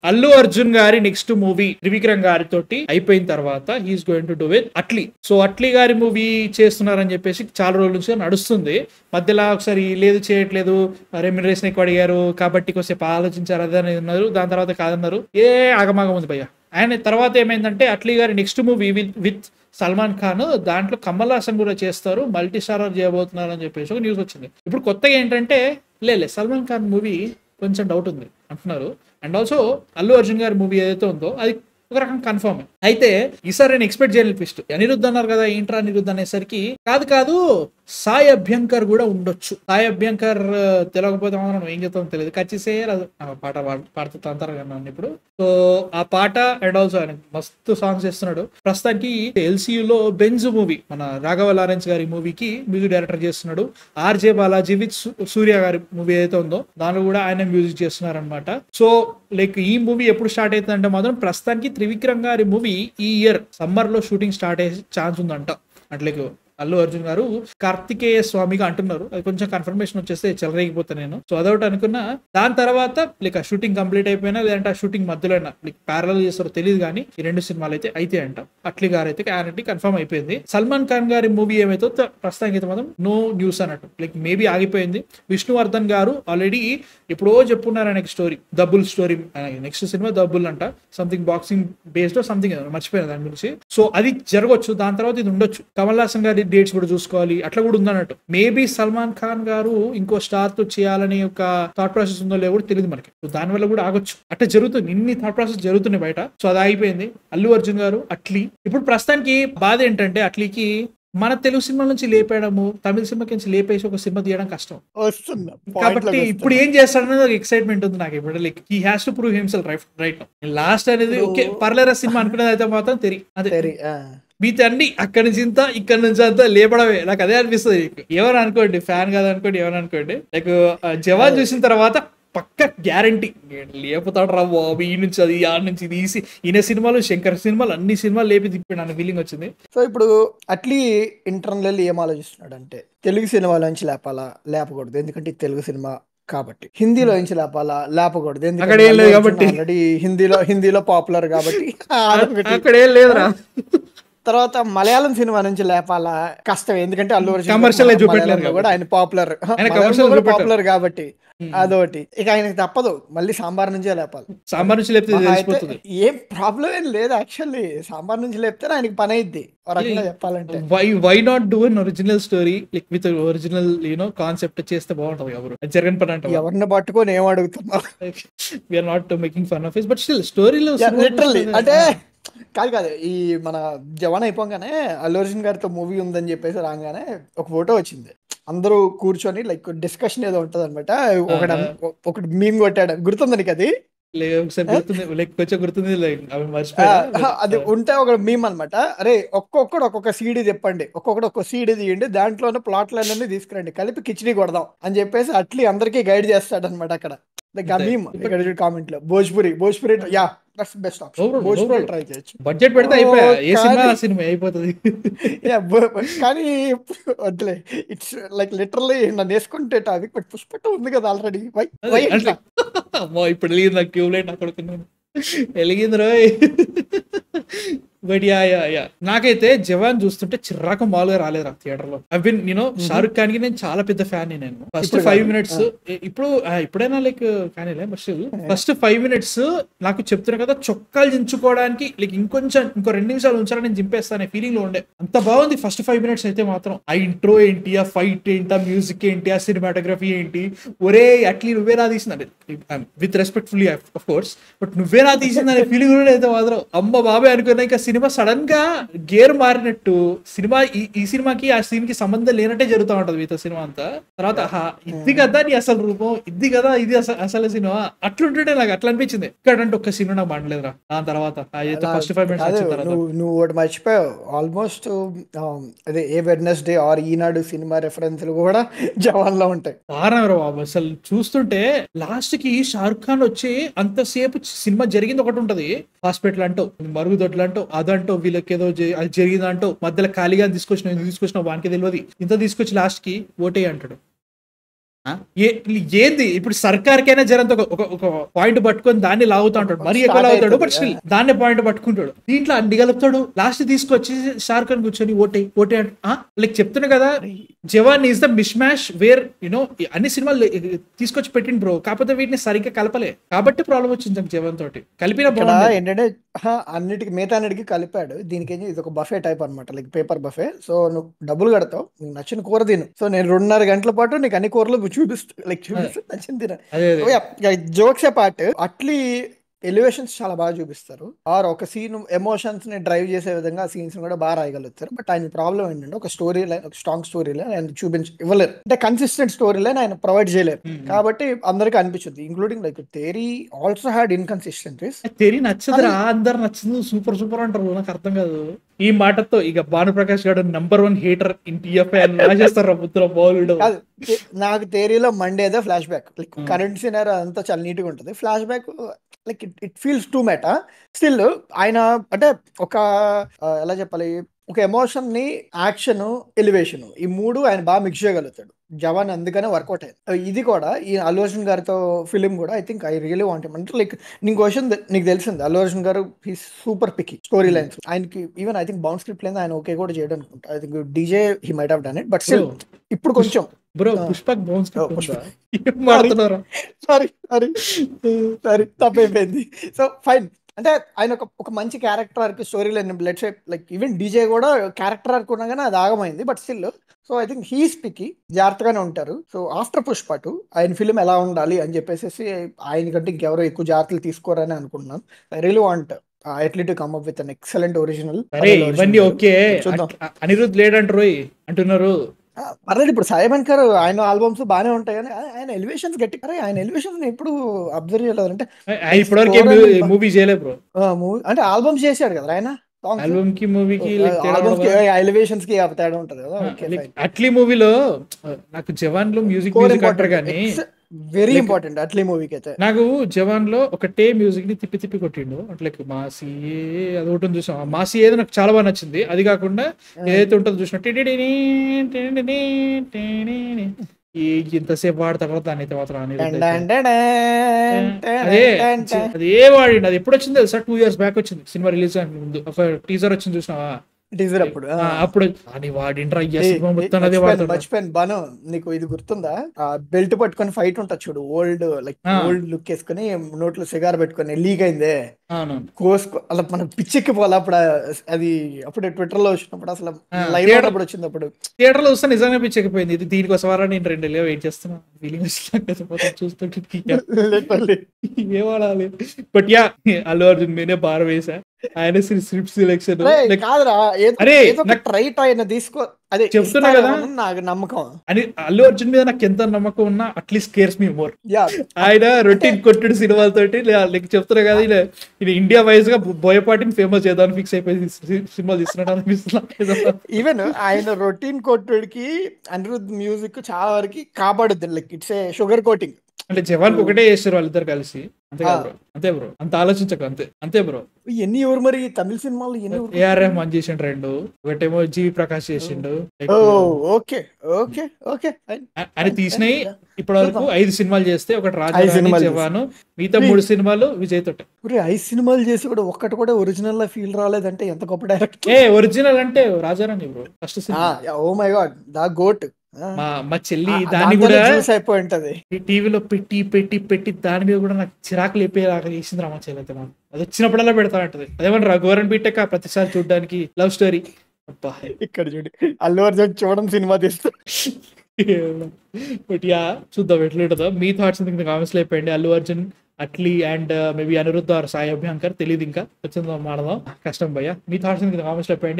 అల్లు అర్జున్ గారి next movie Trivikram గారితోటి అయిపోయిన తర్వాత he's going to do with Atlee. So Atlee గారి మూవీ చేస్తున్నారని చెప్పేసి చాలా రోజుల నుంచి నడుస్తుంది. మధ్యలో ఒకసారి లేదు చేయట్లేదు, రెమ్యునరేషన్ ఎక్కువ అడిగారు కాబట్టి కొద్దిసేపు ఆలోచించారు అదని ఉన్నారు. దాని తర్వాత కాదన్నారు. ఆగమాగం ఉంది భయ్య. ఆయన తర్వాత ఏమైందంటే అట్లీ గారి next movie with Salman Khan, దాంట్లో కమల్ హాసన్ కూడా చేస్తారు, మల్టీ స్టారర్ చేయబోతున్నారు అని చెప్పేసి ఒక న్యూస్ వచ్చింది. ఇప్పుడు కొత్తగా ఏంటంటే లేదు సల్మాన్ ఖాన్ మూవీ కొంచెం డౌట్ ఉంది అంటున్నారు. అండ్ ఆల్సో అల్లు అర్జున్ గారి మూవీ ఏదైతే ఉందో అది ఒక రకం కన్ఫర్మ్. అయితే ఈసారి నేను ఎక్స్పెక్ట్ చేయని ట్విస్ట్, అనిరుద్ధ్ అన్నారు కదా ఏంట్రా అనిరుద్ధ్ అనేసరికి కాదు సాయి అభ్యంకర్ కూడా ఉండొచ్చు. సాయి అభ్యంకర్ తెలియకపోతే మనం ఏం చెప్తామో తెలియదు. ఖచ్చితే పాట పాడుతూ అంటారు కదా ఇప్పుడు. సో ఆ పాట అండ్ ఆల్సో ఆయన మస్తు సాంగ్స్ చేస్తున్నాడు. ప్రస్తుతానికి ఎల్సీయూలో బెంజ్ మూవీ మన రాఘవ లారెన్స్ గారి మూవీకి మ్యూజిక్ డైరెక్టర్ చేస్తున్నాడు. ఆర్జే బాలాజీ విత్ సూర్య గారి మూవీ ఏదైతే ఉందో దానిలో కూడా ఆయన మ్యూజిక్ చేస్తున్నారు అనమాట. సో లైక్ ఈ మూవీ ఎప్పుడు స్టార్ట్ అవుతుందంటే మాత్రం ప్రస్తుతానికి త్రివిక్రమ్ గారి మూవీ ఈ ఇయర్ సమ్మర్ లో షూటింగ్ స్టార్ట్ అయ్యే ఛాన్స్ ఉందంట. అట్లకి అల్లు అర్జున్ గారు కార్తికేయ స్వామిగా అంటున్నారు. అది కొంచెం కన్ఫర్మేషన్ వచ్చేస్తే చెలరేగిపోతా నేను. సో అదొకటి అనుకున్నా. దాని తర్వాత లైక్ ఆ షూటింగ్ కంప్లీట్ అయిపోయినా లేదంటే ఆ షూటింగ్ మధ్యలో లైక్ ప్యారల్ చేస్తారో తెలియదు కానీ ఈ 2 సినిమాలు అయితే అంట. అట్లీ గారు అయితే గ్యారంటీ కన్ఫర్మ్ అయిపోయింది. సల్మాన్ ఖాన్ గారి మూవీ ఏమైతే ప్రస్తుతానికి అయితే మాత్రం నో న్యూస్ అన్నట్టు, లైక్ మేబీ ఆగిపోయింది. విష్ణువర్ధన్ గారు ఆల్రెడీ ఎప్పుడో చెప్పున్నారు ఆయనకి స్టోరీ, దబ్బుల్ స్టోరీ. నెక్స్ట్ సినిమా దబ్బుల్ అంట, సంథింగ్ బాక్సింగ్ బేస్డ్ సంథింగ్ మర్చిపోయిన దాని గురించి. సో అది జరగవచ్చు, దాని తర్వాత ఇది ఉండొచ్చు. కమల్ హాసన్ గారి డేట్స్ కూడా చూసుకోవాలి, అట్లా కూడా ఉందన్నట్టు. మేబీ సల్మాన్ ఖాన్ గారు ఇంకో స్టార్ తో చేయాలని ఒక థాట్ ప్రాసెస్ ఉందో లేదో కూడా తెలియదు మనకి. సో దాని వల్ల కూడా ఆగొచ్చు. అట్లా జరుగుతుంది, ఇన్ని థాట్ ప్రాసెస్ జరుగుతున్నాయి బయట. సో అది అయిపోయింది. అల్లు అర్జున్ గారు అట్లీ. ఇప్పుడు ప్రస్తుతానికి బాధ ఏంటంటే అట్లీకి మన తెలుగు సినిమా నుంచి లేపేయడము, తమిళ సినిమాకి నుంచి లేపేసి ఒక సినిమా తీయడం కష్టం కాబట్టి ఇప్పుడు ఏం చేస్తాడనేది ఒక ఎక్సైట్మెంట్ ఉంది నాకు ఇప్పుడు. Like he has to prove himself right now. Last అనేది ఓకే పర్లేరా సినిమా అనుకునేది అయితే మాత్రం అదే మీతో అన్ని అక్కడి నుంచి ఇంత ఇక్కడ నుంచి అంతా లేపడమే. నాకు అదే అనిపిస్తుంది. ఎవరు అనుకోండి ఫ్యాన్ కాదు అనుకోండి, ఎవరు అనుకోండి, లైక్ జవాన్ చూసిన తర్వాత పక్క గ్యారంటీ లేపుతాడు రా బాబు, ఈ నుంచి అది ఆ నుంచి ఇది ఈసీ. ఈయన సినిమాలు శంకర్ సినిమాలు అన్ని సినిమాలు లేపి తిప్పాడు అన్న ఫీలింగ్ వచ్చింది. సో ఇప్పుడు అట్లీ ఇంటర్నల్ ఏం ఆలోచిస్తున్నాడు అంటే తెలుగు సినిమాల నుంచి లేపాలా లేపకూడదు, ఎందుకంటే తెలుగు సినిమా కాబట్టి. హిందీలో నుంచి లేపకూడదు ఎందుకంటే ఆల్రెడీ హిందీలో పాపులర్ కాబట్టి. అక్కడ ఏం లేదురా. తర్వాత మలయాళం సినిమా నుంచి లేపాలా కష్టం, ఎందుకంటే అల్లు అర్జున్ కూడా ఆయన పాపులర్ కాబట్టి అదొకటి. ఇక ఆయనకి తప్పదు, మళ్ళీ సాంబార్ నుంచే లేపాలి. సాంబార్ నుంచి లేపితే ఏం ప్రాబ్లం ఏం లేదు యాక్చువల్లీ. సాంబార్ నుంచి లేపితే ఆయనకి పని అయిద్ది ఒక రకంగా చెప్పాలంటే. Why not do an original story like with original concept చేస్తే బాగుంటది. ఎవరు జరగని పని అంటే ఎవరిని పట్టుకొని ఏం అడుగుతున్నా. We're not making fun of it but still స్టోరీలో లిటరల్లీ అంటే కాదు ఈ మన జవాన్ అయిపోగానే అల్లు అర్జున్ గారితో మూవీ ఉందని చెప్పేసి రాగానే ఒక ఫోటో వచ్చింది. అందరూ కూర్చొని లైక్ డిస్కషన్ ఏదో ఉంటది అనమాట. ఒకటి మీమ్ కొట్టాడు, గుర్తుంది నీకు అది? అది ఉంటే ఒక మీమ్ అనమాట. అరే ఒక్కొక్కడు ఒక్కొక్క సీడీ చెప్పండి, ఒక్కొక్క సీడీ తీయండి, దాంట్లోనే ప్లాట్లన్నీ తీసుకురండి, కలిపి కిచిడి కొడదాం అని చెప్పేసి అట్లీ అందరికీ గైడ్ చేస్తాడు అనమాట అక్కడ. లైక్ ఆ మీమ్ ఇక్కడ కామెంట్ లో Bhojpuri yeah best option. Bhojpuri try చేయొచ్చు, బడ్జెట్ పెడితే అయిపోతుంది. కానీ వద్దులే, ఇట్స్ లైక్ లిటరల్లీ నన్ను వేసుకుంటే అది పుష్ప ఉంది కదా ఆల్రెడీ. ఇప్పుడు వెళ్ళింది నాకు ట్యూబ్లైట్ అక్కడ వెలిగింది రోయ్. బట్ యా నాకైతే జవాన్ చూస్తుంటే చిరాకు మామూలుగా రాలేదురా థియేటర్ లో. ఐ బిన్ షారుఖ్ ఖాన్ కి నేను చాలా పెద్ద ఫ్యాన్. నేను ఫస్ట్ 5 minutes ఇప్పుడైనా లైక్ కానీ ఫస్ట్ 5 minutes నాకు చెప్తున్నా కదా చొక్కాలు దించుకోవడానికి లైక్ ఇంకో 2 నిమిషాలు ఉంచాలని నేను జింపేస్తాను ఫీలింగ్ లో ఉండే. అంత బాగుంది ఫస్ట్ 5 minutes అయితే మాత్రం. ఆ ఇంట్రో ఏంటి, ఆ ఫైట్ ఏంటి, ఆ మ్యూజిక్ ఏంటి, ఆ సినిమాటోగ్రఫీ ఏంటి, ఒరే అట్లీ నువ్వేనా తీసిందండి with respectfully of course, but నువ్వేనా తీసిందనే ఫీలింగ్ కూడా అయితే మాత్రం అమ్మ బాబాయ్ అనుకున్నా. ఇంకా సినిమా సడన్ గా గేర్ మారినట్టు, సినిమా ఈ సినిమాకి ఆ సీన్ కి సంబంధం లేనట్టే జరుగుతూ ఉంటది మిగతా సినిమా అంతా. తర్వాత ఇది కదా నీ అసలు రూపం, ఇది కదా ఇది అసలు సినిమా అట్లుంటుంటే నాకు అట్లా అనిపించింది. ఇక్కడ అంటే ఒక్క సినిమా నాకు మాట్లాడలేదురా దాని తర్వాత ఫస్ట్ 5 minutes. నువ్వు ఒకటి మర్చిపోయావు, ఆల్మోస్ట్ అదే ఏ వెడ్నెస్డే ఆర్ ఈనాడు సినిమా రెఫరెన్స్లు కూడా జవాన్ లో ఉంటాయి. బాబు అసలు చూస్తుంటే లాస్ట్ కి షారుఖ్ ఖాన్ వచ్చి అంతసేపు సినిమా జరిగింది ఒకటి ఉంటది, హాస్పిటల్ అంటూ మరుగుదొడ్లు అంటూ అదంటూ వీళ్ళకి ఏదో అది జరిగిందంటూ మధ్యలో ఖాళీగా తీసుకొచ్చిన వానికి తెలియదు, ఇంత తీసుకొచ్చి లాస్ట్ కి ఓటే అంటాడు. ఆ? ఏంది ఇప్పుడు సర్కార్కైనా జరంత ఒక పాయింట్ పట్టుకొని దాన్ని లాగుతా ఉంటాడు, మరీ ఎక్కువ లాగుతాడు, బట్ స్టిల్ దాన్నే పాయింట్ పట్టుకుంటాడు. దీంట్లో అన్ని కలుపుతాడు, లాస్ట్ తీసుకొచ్చి షారుఖ్ ఖాన్ కూర్చొని ఓటే లైక్ చెప్తున్నా కదా, Jawan is the mishmash where you know అన్ని సినిమాలు తీసుకొచ్చి పెట్టిండు బ్రో, కాకపోతే వీటిని సరిగ్గా కలపలే కాబట్టి ప్రాబ్లం వచ్చింది నాకు జవాన్ తోటి. కలిపిన ఏంటంటే అన్నిటికి మిగతా అన్నిటికి కలిపాడు, దీనికి ఇది ఒక బఫే టైప్ అనమాట, లైక్ పేపర్ బఫే. సో నువ్వు డబ్బులు కడతావు, నీకు నచ్చిన కూర తిను. సో నేను 2.5 గంటల పాటు నీకు అన్ని కూరలు చూపిస్తూ నచ్చింది తిన. జోక్స్ పార్ట్ అట్లీ ఎలివేషన్స్ చాలా బాగా చూపిస్తారు, ఆర్ ఒక సీన్ ఎమోషన్స్ ని డ్రైవ్ చేసే విధంగా ఆ సీన్స్ కూడా బాగా రాయగలుగుతారు. బట్ ఆయన ప్రాబ్లం ఏంటంటే ఒక స్టోరీ లైన్, ఒక స్ట్రాంగ్ స్టోరీ లైన్ ఆయన ఇవ్వలేరు, అంటే కన్సిస్టెంట్ స్టోరీ లైన్ ఆయన ప్రొవైడ్ చేయలేరు. కాబట్టి అందరికీ అనిపించింది, including like Theri also had inconsistencies. Theri నచ్చదురా, అందరు నచ్చదు, సూపర్ సూపర్ అంటారు, నాకు అర్థం కాదు. ఈ మాటతో ఇక భానుప్రకాష్ గారు #1 హేటర్ ఇన్ టీఎఫ్ఐ అని రాసేస్తారు బుద్ధులో బాలుడు. నాకు తేరీలో మండేదే flashback, like current scenario అంతా చాలా నీట్ గా ఉంటుంది, flashback like it feels too meta. Still ఆయన అంటే ఒక ఎలా చెప్పాలి, ఒక ఎమోషన్ ని, యాక్షన్, ఎలివేషన్, ఈ మూడు ఆయన బాగా మిక్స్ చేయగలుగుతాడు. జవాన్ అందుకనే వర్కౌట్ అయ్యింది. ఇది కూడా ఈ అల్లు అర్జున్ గారితో ఫిలిం కూడా I think I really want అంటే లైక్ నీకు క్వశ్చన్ నీకు తెలిసింది, అల్లు అర్జున్ గారు హీ సూపర్ పికి స్టోరీ లైన్స్. ఆయనకి even I think bound script line ఆయన ఓకే కూడా చేయడం అనుకుంటా. I think DJ he might have done it, but still ఇప్పుడు కొంచెం బ్రో పుష్పక్ బౌన్స్ సారీ తప్పైపోయింది. సో ఫైన్, అంటే ఆయన ఒక మంచి character arc story line, let's say like even DJ కూడా క్యారెక్టర్ ఆర్క్ ఉన్నా కానీ అది ఆగమైంది, but still. So I think he స్పీకి జాగ్రత్తగానే ఉంటారు. సో ఆఫ్టర్ పుష్ప 2 ఆయన ఫిలిం ఎలా ఉండాలి అని చెప్పేసి ఆయన కంటే ఇంకెవరో ఎక్కువ జాగ్రత్తలు తీసుకోరని అనుకుంటున్నాను. I really want Atlee to come up with an excellent original. ఇవన్నీ ఓకే, అనిరుద్ లేడంటారు అంటున్నారు. పర్లేదు, ఇప్పుడు సాయిబన్ గారు ఆయన ఆల్బమ్స్ బాగానే ఉంటాయి కానీ ఆయన ఎలివేషన్స్ గట్టి, ఆయన ఎలివేషన్స్ ఎప్పుడు అబ్జర్వ్ చేయలేదు. అంటే ఇప్పటివరకు మూవీ చేయలేదు బ్రో, మూవీ అంటే ఆల్బమ్స్ చేశాడు కదా ఆయన, ఆల్బమ్ కి మూవీకి ఎలివేషన్స్ కి తేడా ఉంటది కదా. అట్లీ మూవీలో నాకు జవాన్ లో మ్యూజిక్ అంటారు కానీ వెరీ ఇంపార్టెంట్ అట్లీ మూవీకి అయితే. నాకు జవాన్ లో ఒకటే మ్యూజిక్ ని తిప్పి తిప్పి కొట్టిండు, అట్లా మాసి అది ఒకటి చూసాం, మాసి ఏదో నాకు చాలా బాగా నచ్చింది. అది కాకుండా ఏదైతే ఉంటుందో చూసిన ఇంతసేపు వాడిన తర్వాత దాని అయితే మాత్రం అదే వాడిండు. అది ఎప్పుడు వచ్చింది తెలుసా, 2 years బ్యాక్ వచ్చింది, సినిమా రిలీజ్ ముందు ఒక టీజర్ వచ్చింది చూసినావా, టీజర్ అప్పుడు అని వాడిండ్రా మొత్తం అదే వాడుతాడు. మర్చిపోయాను బాను, నీకు ఇది గుర్తుందా, బెల్ట్ పట్టుకొని ఫైట్ ఉంటుంది చూడు, ఓల్డ్ లైక్ ఓల్డ్ లుక్ వేసుకొని నోట్లో సిగార్ పెట్టుకొని లీక్ అయిందే కోసుకో, అలా మనం పిచ్చెక్కిపోవాలి. అప్పుడు అది అప్పుడు ట్విట్టర్ లో వచ్చినప్పుడు అసలు లైవ్ అప్పుడు వచ్చింది, అప్పుడు థియేటర్ లో వస్తే నిజంగా పిచ్చెక్కిపోయింది. ఇది దీనికోసం నేను 2 నెలలు వెయిట్ చేస్తున్నా, ఫీలింగ్ చూస్తుంటే ఏ వాడాలి. బట్ యా అల్లు అర్జున్ మీనే బార్ వేసా, ఆయన స్క్రిప్ట్ సెలెక్షన్ కాదురా, రైట్ ఆయన తీసుకో, అదే చెప్తున్నా కదా నాకు నమ్మకం. అని అల్లు అర్జున్ మీద నాకు ఎంత నమ్మకం ఉన్నా అట్లీస్ట్ కేర్స్ మీ మోర్. ఆయన రొటీన్ కొట్టుడు సినిమాలతోటి చెప్తున్నా కదా, ఇది ఇండియా వైజ్ గా బోయపాటిని ఫేమస్ చేద్దామని ఫిక్స్ అయిపోయి సినిమాలు తీస్తున్నాడు అనిపిస్తున్నా. ఈవెన్ ఆయన రొటీన్ కొట్టుడికి అనిరుద్ మ్యూజిక్ చాలా వరకు కాపాడుద్ది, like it's a sugar coating. అంటే జవాన్ ఒకటే చేస్తారు వాళ్ళిద్దరు కలిసి, అంతే బ్రో, అంత ఆలోచించక అంతే బ్రో. ఎన్ని ఎవరు మరి తమిళ సినిమాలు ఏఆర్ రెహమాన్ చేసిండు 2, ఒకటేమో జీవి ప్రకాష్ చేసిండు. ఓకే ఓకే ఓకే అని తీసినాయి ఇప్పటి వరకు 5 సినిమాలు చేస్తే, ఒకటి రాజారాణి, జవాను, మిగతా 3 సినిమాలు విజయ్ తోట. 5 సినిమాలు చేసి కూడా ఒక్కటి కూడా ఒరిజినల్ లా ఫీల్ రాలేదంటే ఎంత గొప్ప డైరెక్టర్. ఒరిజినల్ అంటే Raja Rani bro, first cinema. Oh my god, the goat. మా చెల్లి దాన్ని కూడా అయిపోయి ఉంటది, టీవీలో పెట్టి పెట్టి పెట్టి దాని మీద కూడా నాకు చిరాకు లేపేలాగా చేసింది రా మా చెల్లి అయితే. మనం అది వచ్చినప్పుడల్లా పెడతా ఉంటది, అదేమన్నా రఘువరన్ బీటెక్ ప్రతిసారి చూడడానికి లవ్ స్టోరీ. ఇక్కడ చూడు అల్లు అర్జున్ చూడడం సినిమా తీస్తా. బట్ యా చూద్దాం ఎట్లుంటుందో. మీ థాట్స్ కామెంట్స్ లో అయిపోయింది. Allu Arjun, Atlee and maybe Anirudh or Sai Abhyankar తెలియదు, ఇంకా వచ్చిందో మాడదాం, కష్టం భయ్యా. మీ థాట్స్ కామెంట్స్ లో అయిపోయింది.